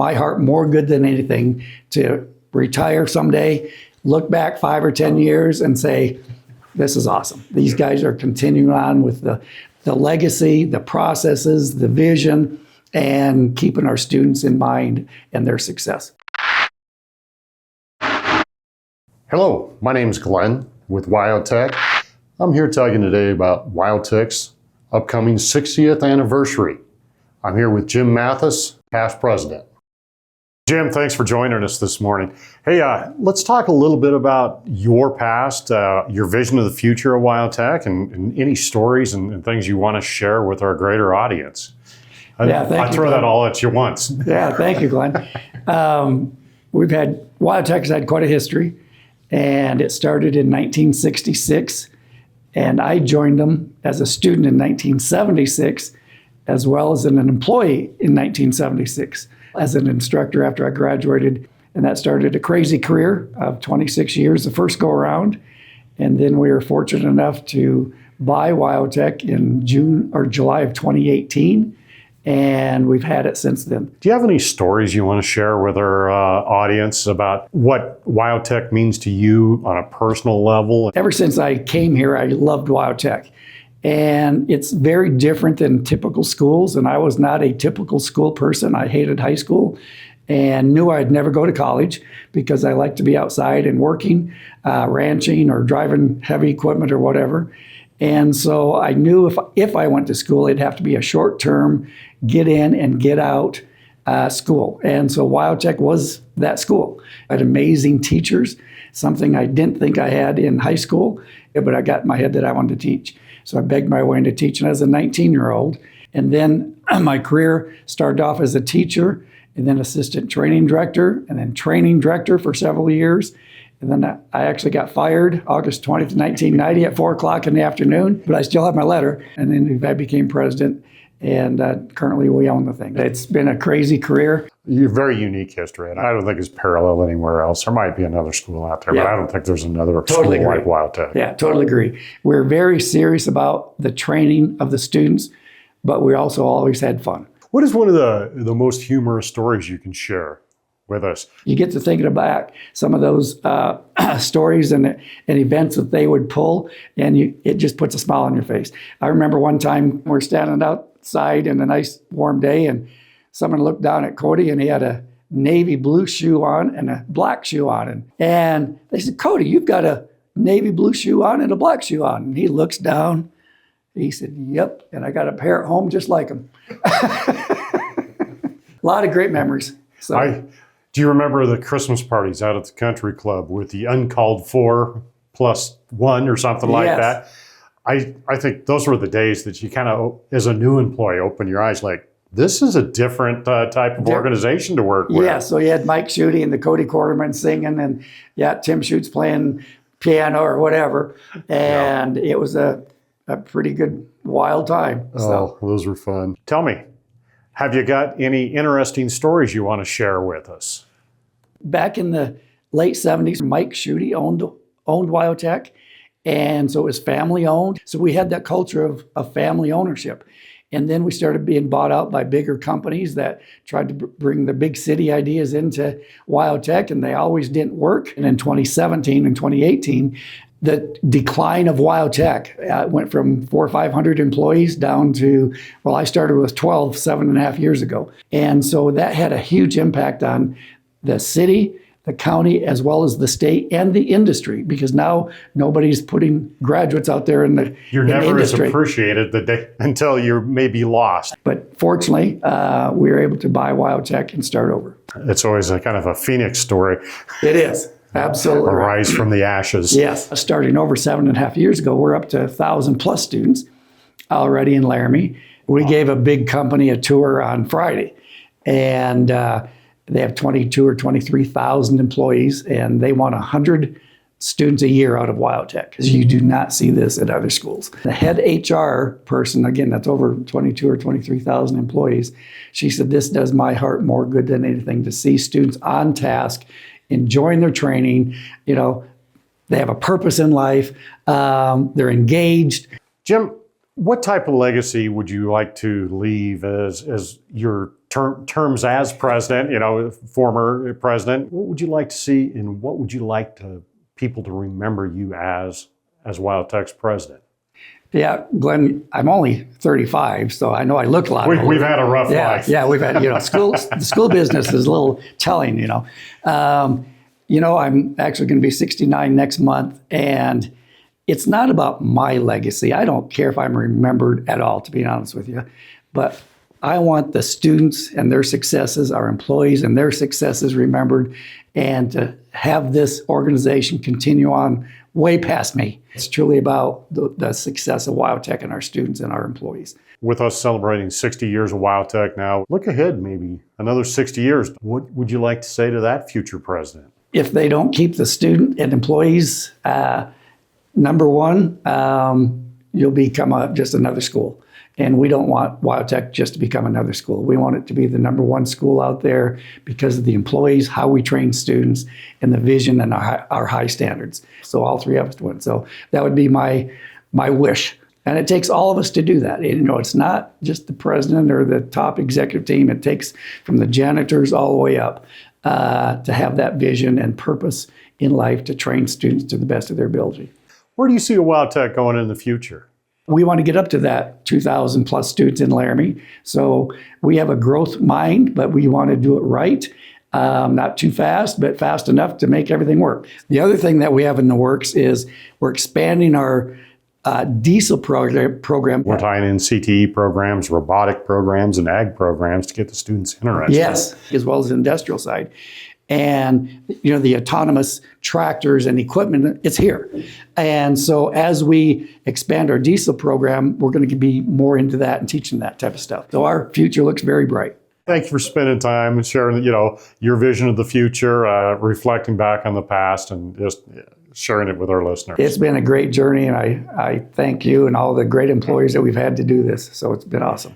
my heart more good than anything to retire someday, look back 5 or 10 years and say, this is awesome. These guys are continuing on with the legacy, the processes, the vision, and keeping our students in mind and their success. Hello, my name is Glenn with WyoTech. I'm here talking today about WyoTech's upcoming 60th anniversary. I'm here with Jim Mathis, past president. Jim, thanks for joining us this morning. Hey, let's talk a little bit about your past, your vision of the future of WyoTech, and any stories and things you want to share with our greater audience. I throw that all at you once. Yeah, thank you, Glenn. WyoTech's had quite a history, and it started in 1966, and I joined them as a student in 1976, as well as an employee in 1976 as an instructor after I graduated. And that started a crazy career of 26 years the first go around. And then we were fortunate enough to buy WyoTech in June or July of 2018. And we've had it since then. Do you have any stories you want to share with our audience about what WyoTech means to you on a personal level? Ever since I came here, I loved WyoTech. And it's very different than typical schools. And I was not a typical school person. I hated high school and knew I'd never go to college because I like to be outside and working, ranching or driving heavy equipment or whatever. And so I knew if I went to school, it'd have to be a short-term, get in and get out school. And so WyoTech was that school. I had amazing teachers, something I didn't think I had in high school, but I got in my head that I wanted to teach. So I begged my way into teaching as a 19-year-old. And then my career started off as a teacher, and then assistant training director, and then training director for several years. And then I actually got fired August 20th, 1990 at 4 o'clock in the afternoon, but I still have my letter. And then I became president, and currently we own the thing. It's been a crazy career. You have very unique history, and I don't think it's parallel anywhere else. There might be another school out there, but I don't think there's another school like WyoTech. Yeah, totally agree. We're very serious about the training of the students, but we also always had fun. What is one of the most humorous stories you can share with us? You get to thinking about some of those stories and events that they would pull, and it just puts a smile on your face. I remember one time we're standing outside in a nice warm day, and someone looked down at Cody, and he had a navy blue shoe on and a black shoe on. And they said, Cody, you've got a navy blue shoe on and a black shoe on. And he looks down. He said, yep. And I got a pair at home just like them. A lot of great memories. So. Do you remember the Christmas parties out at the country club with the uncalled for +1 or something like that? I think those were the days that you kind of, as a new employee, open your eyes like, this is a different type of organization to work with. Yeah, so you had Mike Schutte and the Cody Quarterman singing, and Tim Schutte's playing piano or whatever. And it was a pretty good, wild time. Oh, those were fun. Tell me, have you got any interesting stories you want to share with us? Back in the late 70s, Mike Schutte owned WyoTech, and so it was family owned. So we had that culture of family ownership. And then we started being bought out by bigger companies that tried to bring the big city ideas into WyoTech, and they always didn't work. And in 2017 and 2018, the decline of WyoTech went from 400 or 500 employees down to, well, I started with 12 7.5 years ago. And so that had a huge impact on the city, the county, as well as the state and the industry, because now nobody's putting graduates out there in the industry. You're never as appreciated until you're maybe lost. But fortunately, we were able to buy WyoTech and start over. It's always a kind of a phoenix story. It is. Absolutely. A rise from the ashes. Yes. Starting over 7.5 years ago, we're up to 1,000+ students already in Laramie. We gave a big company a tour on Friday, and they have 22 or 23,000 employees, and they want 100 students a year out of WyoTech, because you do not see this at other schools. The head HR person, again, that's over 22 or 23,000 employees, she said, this does my heart more good than anything to see students on task, enjoying their training. You know, they have a purpose in life. They're engaged. Jim, what type of legacy would you like to leave as your terms as president, former president. What would you like to see, and what would you like people to remember you as WyoTech's president? Yeah, Glenn, I'm only 35, so I know I look a lot older. We've had a rough life. Yeah, we've had, the school business is a little telling, I'm actually going to be 69 next month, and it's not about my legacy. I don't care if I'm remembered at all, to be honest with you, but I want the students and their successes, our employees and their successes remembered, and to have this organization continue on way past me. It's truly about the success of WyoTech and our students and our employees. With us celebrating 60 years of WyoTech now, look ahead maybe another 60 years. What would you like to say to that future president? If they don't keep the student and employees, number one, you'll become just another school. And we don't want WyoTech just to become another school. We want it to be the number one school out there because of the employees, how we train students, and the vision and our high standards. So all three of us win. So that would be my wish. And it takes all of us to do that. It's not just the president or the top executive team. It takes from the janitors all the way up to have that vision and purpose in life to train students to the best of their ability. Where do you see a WyoTech going in the future? We want to get up to that 2,000 plus students in Laramie. So we have a growth mind, but we want to do it right. Not too fast, but fast enough to make everything work. The other thing that we have in the works is we're expanding our diesel program. We're tying in CTE programs, robotic programs, and ag programs to get the students interested. Yes, as well as the industrial side. And, the autonomous tractors and equipment, it's here. And so as we expand our diesel program, we're going to be more into that and teaching that type of stuff. So our future looks very bright. Thank you for spending time and sharing, your vision of the future, reflecting back on the past, and just sharing it with our listeners. It's been a great journey, and I thank you and all the great employees that we've had to do this. So it's been awesome.